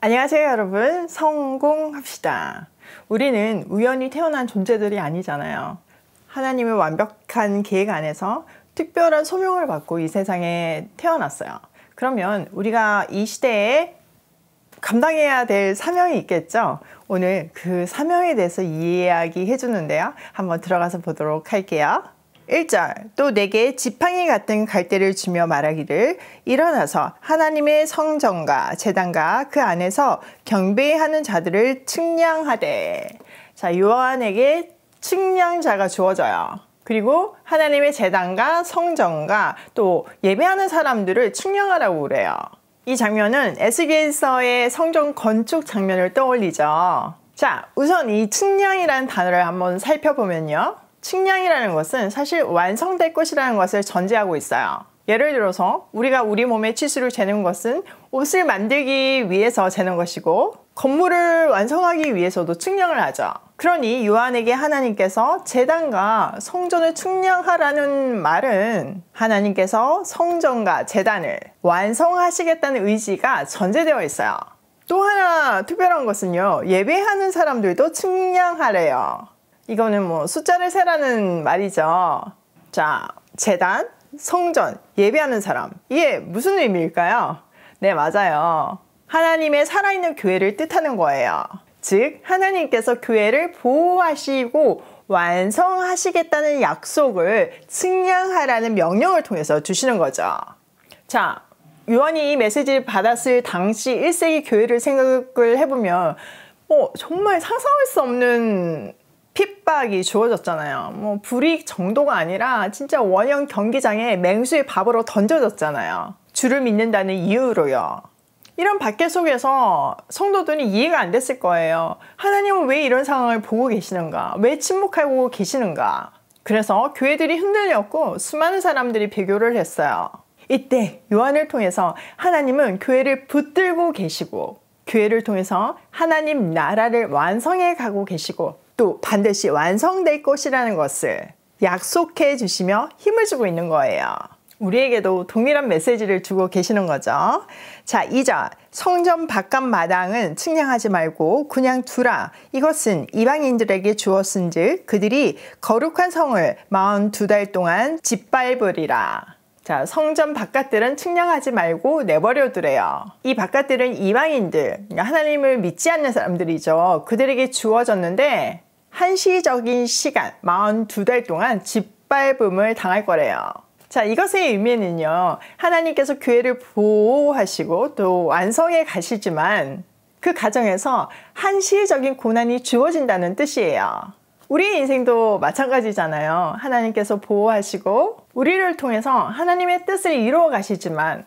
안녕하세요 여러분, 성공합시다. 우리는 우연히 태어난 존재들이 아니잖아요. 하나님의 완벽한 계획 안에서 특별한 소명을 받고 이 세상에 태어났어요. 그러면 우리가 이 시대에 감당해야 될 사명이 있겠죠? 오늘 그 사명에 대해서 이야기해 주는데요. 한번 들어가서 보도록 할게요. 1절, 또 내게 지팡이 같은 갈대를 주며 말하기를 일어나서 하나님의 성전과 제단과 그 안에서 경배하는 자들을 측량하되. 자, 요한에게 측량자가 주어져요. 그리고 하나님의 제단과 성전과 또 예배하는 사람들을 측량하라고 그래요. 이 장면은 에스겔서의 성전 건축 장면을 떠올리죠. 자, 우선 이 측량이라는 단어를 한번 살펴보면요. 측량이라는 것은 사실 완성될 것이라는 것을 전제하고 있어요. 예를 들어서 우리가 우리 몸의 치수를 재는 것은 옷을 만들기 위해서 재는 것이고 건물을 완성하기 위해서도 측량을 하죠. 그러니 요한에게 하나님께서 제단과 성전을 측량하라는 말은 하나님께서 성전과 제단을 완성하시겠다는 의지가 전제되어 있어요. 또 하나 특별한 것은요, 예배하는 사람들도 측량하래요. 이거는 뭐 숫자를 세라는 말이죠. 자, 제단, 성전, 예배하는 사람. 이게 무슨 의미일까요? 네, 맞아요. 하나님의 살아있는 교회를 뜻하는 거예요. 즉, 하나님께서 교회를 보호하시고 완성하시겠다는 약속을 측량하라는 명령을 통해서 주시는 거죠. 자, 요한이 이 메시지를 받았을 당시 1세기 교회를 생각을 해보면 정말 상상할 수 없는 핍박이 주어졌잖아요. 불이익 정도가 아니라 진짜 원형 경기장에 맹수의 밥으로 던져졌잖아요. 주를 믿는다는 이유로요. 이런 박해 속에서 성도들이 이해가 안 됐을 거예요. 하나님은 왜 이런 상황을 보고 계시는가? 왜 침묵하고 계시는가? 그래서 교회들이 흔들렸고 수많은 사람들이 배교를 했어요. 이때 요한을 통해서 하나님은 교회를 붙들고 계시고 교회를 통해서 하나님 나라를 완성해 가고 계시고 또 반드시 완성될 것이라는 것을 약속해 주시며 힘을 주고 있는 거예요. 우리에게도 동일한 메시지를 주고 계시는 거죠. 자, 2절, 성전 바깥 마당은 측량하지 말고 그냥 두라. 이것은 이방인들에게 주었은즉 그들이 거룩한 성을 42달 동안 짓밟으리라. 자, 성전 바깥들은 측량하지 말고 내버려 두래요. 이 바깥들은 이방인들, 하나님을 믿지 않는 사람들이죠. 그들에게 주어졌는데 한시적인 시간 42달 동안 짓밟음을 당할 거래요. 자, 이것의 의미는요, 하나님께서 교회를 보호하시고 또 완성해 가시지만 그 과정에서 한시적인 고난이 주어진다는 뜻이에요. 우리의 인생도 마찬가지잖아요. 하나님께서 보호하시고 우리를 통해서 하나님의 뜻을 이루어 가시지만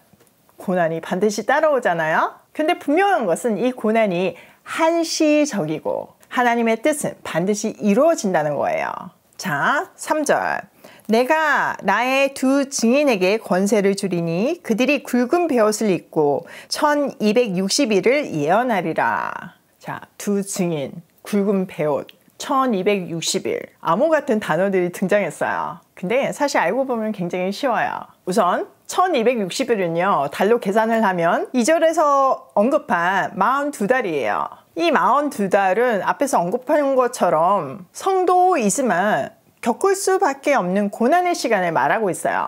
고난이 반드시 따라오잖아요. 근데 분명한 것은 이 고난이 한시적이고 하나님의 뜻은 반드시 이루어진다는 거예요. 자, 3절. 내가 나의 두 증인에게 권세를 주리니 그들이 굵은 베옷을 입고 1260일을 예언하리라. 자, 두 증인, 굵은 베옷, 1260일. 암호 같은 단어들이 등장했어요. 근데 사실 알고 보면 굉장히 쉬워요. 우선 1260일은요, 달로 계산을 하면 2절에서 언급한 42달이에요. 이 42달은 앞에서 언급한 것처럼 성도이지만 겪을 수밖에 없는 고난의 시간을 말하고 있어요.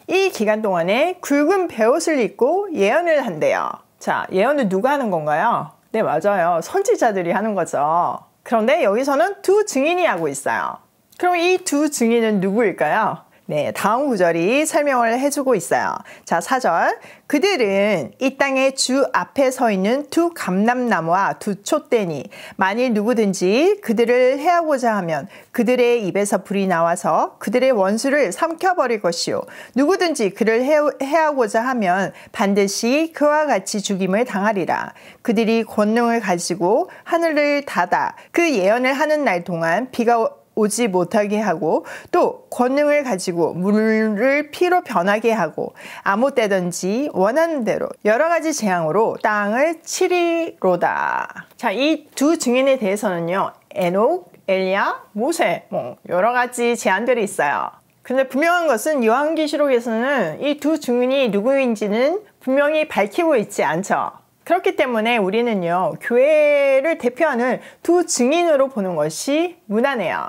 이 기간 동안에 굵은 베옷을 입고 예언을 한대요. 자, 예언은 누가 하는 건가요? 네, 맞아요. 선지자들이 하는 거죠. 그런데 여기서는 두 증인이 하고 있어요. 그럼 이 두 증인은 누구일까요? 네, 다음 구절이 설명을 해주고 있어요. 자, 4절. 그들은 이 땅의 주 앞에 서 있는 두 감람나무와 두 촛대니 만일 누구든지 그들을 해하고자 하면 그들의 입에서 불이 나와서 그들의 원수를 삼켜버릴 것이요. 누구든지 그를 해하고자 하면 반드시 그와 같이 죽임을 당하리라. 그들이 권능을 가지고 하늘을 닫아 그 예언을 하는 날 동안 비가 오지 못하게 하고 또 권능을 가지고 물을 피로 변하게 하고 아무 때든지 원하는 대로 여러 가지 재앙으로 땅을 치리로다. 자, 이 두 증인에 대해서는요, 에녹, 엘리야, 모세 여러 가지 제안들이 있어요. 근데 분명한 것은 요한계시록에서는 이 두 증인이 누구인지는 분명히 밝히고 있지 않죠. 그렇기 때문에 우리는요, 교회를 대표하는 두 증인으로 보는 것이 무난해요.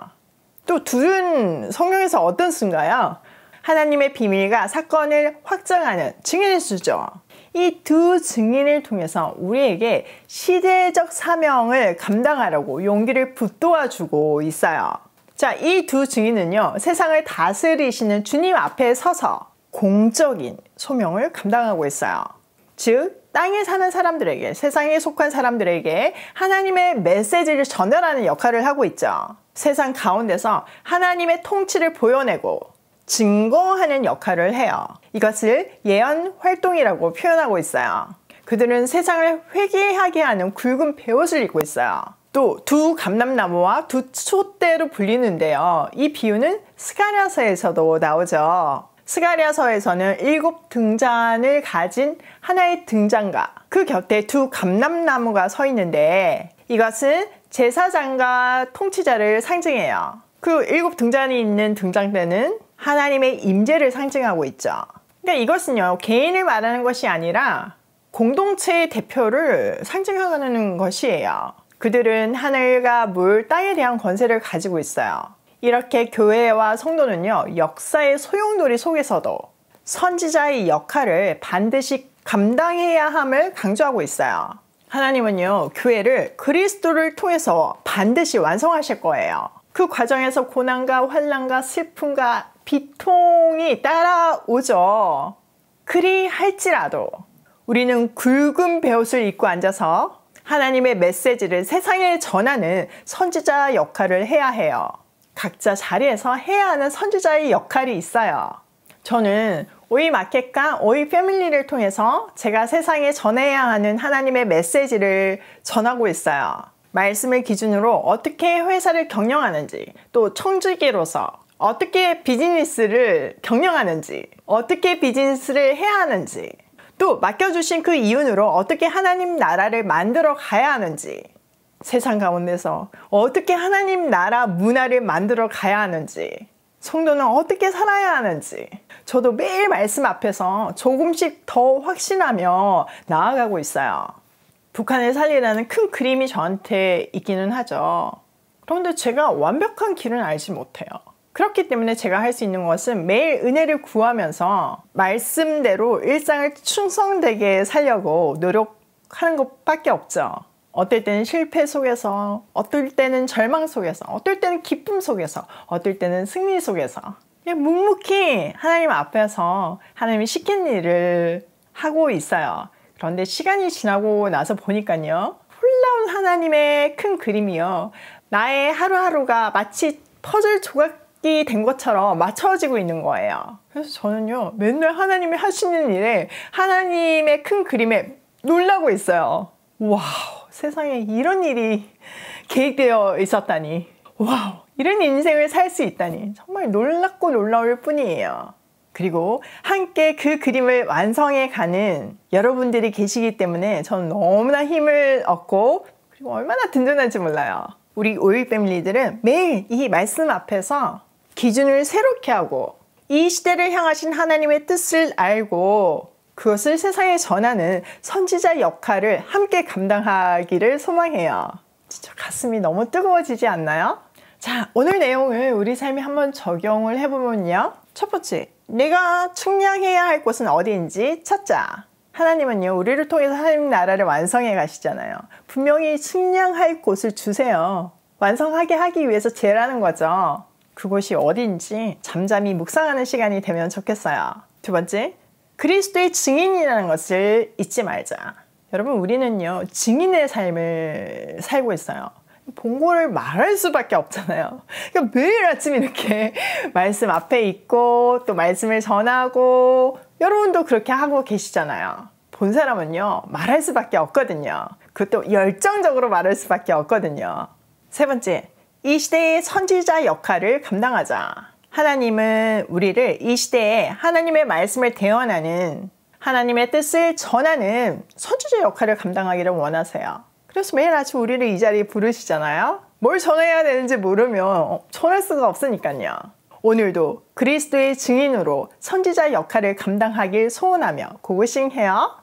또 둘은 성경에서 어떤 수인가요? 하나님의 비밀과 사건을 확정하는 증인의 수죠. 이 두 증인을 통해서 우리에게 시대적 사명을 감당하려고 용기를 붙도와주고 있어요. 자, 이 두 증인은요, 세상을 다스리시는 주님 앞에 서서 공적인 소명을 감당하고 있어요. 즉, 땅에 사는 사람들에게, 세상에 속한 사람들에게 하나님의 메시지를 전달하는 역할을 하고 있죠. 세상 가운데서 하나님의 통치를 보여내고 증거하는 역할을 해요. 이것을 예언 활동이라고 표현하고 있어요. 그들은 세상을 회개하게 하는 굵은 베옷을 입고 있어요. 또 두 감람나무와 두 촛대로 불리는데요. 이 비유는 스가랴서에서도 나오죠. 스가랴서에서는 7등잔을 가진 하나의 등잔과 그 곁에 두 감람나무가 서 있는데 이것은 제사장과 통치자를 상징해요. 그 7등잔이 있는 등잔대는 하나님의 임재를 상징하고 있죠. 그러니까 이것은요, 개인을 말하는 것이 아니라 공동체의 대표를 상징하는 것이에요. 그들은 하늘과 물, 땅에 대한 권세를 가지고 있어요. 이렇게 교회와 성도는요, 역사의 소용돌이 속에서도 선지자의 역할을 반드시 감당해야 함을 강조하고 있어요. 하나님은요, 교회를 그리스도를 통해서 반드시 완성하실 거예요. 그 과정에서 고난과 환난과 슬픔과 비통이 따라오죠. 그리할지라도 우리는 굵은 베옷을 입고 앉아서 하나님의 메시지를 세상에 전하는 선지자 역할을 해야 해요. 각자 자리에서 해야 하는 선지자의 역할이 있어요. 저는 오이 마켓과 오이 패밀리를 통해서 제가 세상에 전해야 하는 하나님의 메시지를 전하고 있어요. 말씀을 기준으로 어떻게 회사를 경영하는지, 또 청지기로서 어떻게 비즈니스를 경영하는지, 어떻게 비즈니스를 해야 하는지, 또 맡겨주신 그 이윤으로 어떻게 하나님 나라를 만들어 가야 하는지, 세상 가운데서 어떻게 하나님 나라 문화를 만들어 가야 하는지, 성도는 어떻게 살아야 하는지, 저도 매일 말씀 앞에서 조금씩 더 확신하며 나아가고 있어요. 북한을 살리라는 큰 그림이 저한테 있기는 하죠. 그런데 제가 완벽한 길은 알지 못해요. 그렇기 때문에 제가 할 수 있는 것은 매일 은혜를 구하면서 말씀대로 일상을 충성되게 살려고 노력하는 것밖에 없죠. 어떨 때는 실패 속에서, 어떨 때는 절망 속에서, 어떨 때는 기쁨 속에서, 어떨 때는 승리 속에서 그냥 묵묵히 하나님 앞에서 하나님이 시킨 일을 하고 있어요. 그런데 시간이 지나고 나서 보니까요, 놀라운 하나님의 큰 그림이요, 나의 하루하루가 마치 퍼즐 조각이 된 것처럼 맞춰지고 있는 거예요. 그래서 저는요, 맨날 하나님이 하시는 일에, 하나님의 큰 그림에 놀라고 있어요. 와우, 세상에 이런 일이 계획되어 있었다니, 와우, 이런 인생을 살 수 있다니 정말 놀랍고 놀라울 뿐이에요. 그리고 함께 그 그림을 완성해 가는 여러분들이 계시기 때문에 저는 너무나 힘을 얻고, 그리고 얼마나 든든한지 몰라요. 우리 오일 패밀리들은 매일 이 말씀 앞에서 기준을 새롭게 하고 이 시대를 향하신 하나님의 뜻을 알고 그것을 세상에 전하는 선지자 역할을 함께 감당하기를 소망해요. 진짜 가슴이 너무 뜨거워지지 않나요? 자, 오늘 내용을 우리 삶에 한번 적용을 해보면요. 첫 번째, 내가 측량해야 할 곳은 어디인지 찾자. 하나님은요, 우리를 통해서 하나님 나라를 완성해 가시잖아요. 분명히 측량할 곳을 주세요. 완성하게 하기 위해서 재라는 거죠. 그곳이 어디인지 잠잠히 묵상하는 시간이 되면 좋겠어요. 두 번째, 그리스도의 증인이라는 것을 잊지 말자. 여러분, 우리는요, 증인의 삶을 살고 있어요. 본고를 말할 수밖에 없잖아요. 그러니까 매일 아침 이렇게 말씀 앞에 있고 또 말씀을 전하고, 여러분도 그렇게 하고 계시잖아요. 본 사람은요, 말할 수밖에 없거든요. 그것도 열정적으로 말할 수밖에 없거든요. 세 번째, 이 시대의 선지자 역할을 감당하자. 하나님은 우리를 이 시대에 하나님의 말씀을 대언하는, 하나님의 뜻을 전하는 선지자 역할을 감당하기를 원하세요. 그래서 매일 아침 우리를 이 자리에 부르시잖아요. 뭘 전해야 되는지 모르면 전할 수가 없으니까요. 오늘도 그리스도의 증인으로 선지자 역할을 감당하길 소원하며 고고싱해요.